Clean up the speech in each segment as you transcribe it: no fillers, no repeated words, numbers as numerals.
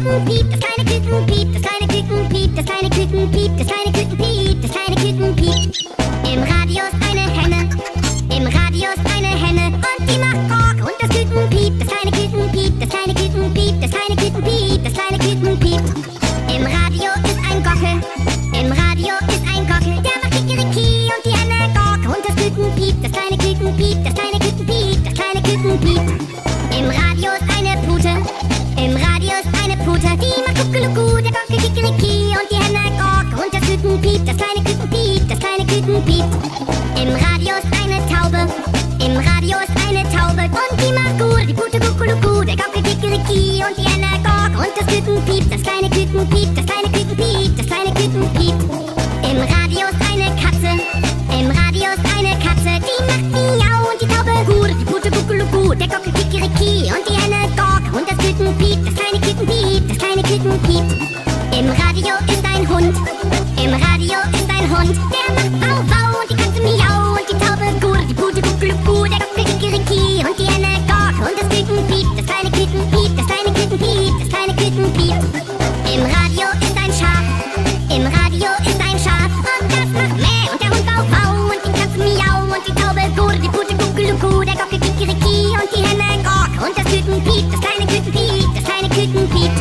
Küken piept, das kleine Küken piept, das kleine Küken piept, das kleine Küken piept, das kleine Küken piept, das kleine Küken piept. Im Radio ist eine Henne, im Radio ist eine Henne und die macht Kork und das Küken piept, das kleine Küken piept, das kleine Küken piept, das kleine Küken piept, das kleine Küken piept. Im Radio ist ein Gockel, im Radio ist ein Gockel, der macht Kikeriki und die Henne Kork und das Küken piept, das kleine Küken piept, das kleine Küken piept, das kleine Küken piept. Im Radio ist eine Pute, im Radio ist eine Pute, die macht Kuckelucku, der Gockel Kikeriki und die Henne Kork und das Küken piept, das kleine Küken piept, das kleine Küken piept. Im Radio ist eine Taube, im Radio ist eine Taube und die macht gut, die Pute Kuckelucku, der Gockel Kikeriki und die Henne Kork und das Küken piept, das kleine Küken piept, das kleine Küken piept, das kleine Küken piept. Im Radio ist eine Katze, im Radio ist eine Katze, die macht Miau und die Taube gut, die Pute Kuckelucku, der Gockel Kikeriki und die Henne Kork und das Küken piept, das kleine Küken piept, das kleine Küken piept. Im Radio ist ein Hund, im Radio ist ein Hund, der macht Wow Wow und die Katze Miau und die Taube gut, die Pute Kuckelucku, der Gockel Kikeriki und die Henne Kork und das Küken piept, das kleine Küken piept, das kleine Küken piept, das kleine Küken piept. Im Radio ist ein Schaf, im Radio ist ein Schaf und das macht Mäh und der Hund Wow Wow und die Katze Miau und die Taube gut, die Pute Kuckelucku, der Gockel Kikeriki und die Henne Kork und das Küken piept, das kleine Küken piept, das kleine Küken piept.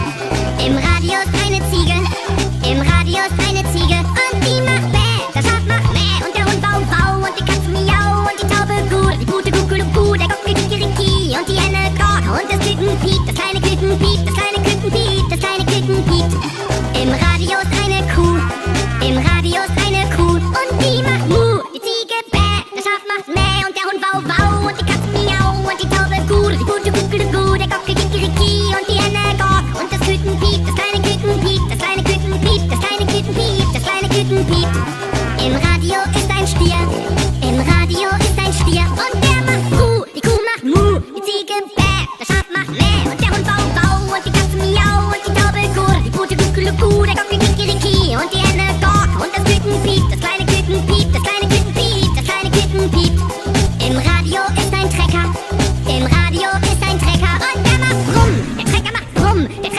Im Radio ist eine Ziege, im Radio ist eine Ziege und die macht Bäh, das Schaf macht Mäh und der Hund Wow Wow und die Katze Miau und die Taube gut, die Pute Kuckelucku, der Gockel Kikeriki und die Henne Kork und das Küken piept, das kleine Küken piept, das kleine Küken piept, das kleine Küken piept. Im Radio ist eine Kuh, im Radio ist eine Kuh und die macht Mu, die Ziege Bäh, das Schaf macht Mäh und der Hund Wow Wow und die Katze Miau und die Taube gut, die Pute Kuckelucku, der Gockel Kikeriki und die Henne Kork und das Küken piept, das kleine Küken piept, das kleine Küken piept, das kleine Küken piept, das kleine Küken piept. Im Radio ist ein Stier, im Radio ist ein Stier und der macht Mu, die Kuh macht Mu, die Ziege Bäh, das Schaf macht Mäh und der Hund Wow Wow und die Katze Miau und die Taube gut, die Pute Kuckelucku, der Gockel Kikeriki und die Henne Kork und das Küken piept, das kleine Küken piept, das kleine Küken piept, das kleine Küken piept. Im Radio ist ein Trecker, im Radio ist ein Trecker und der macht Brumm, der Trecker macht Brumm, der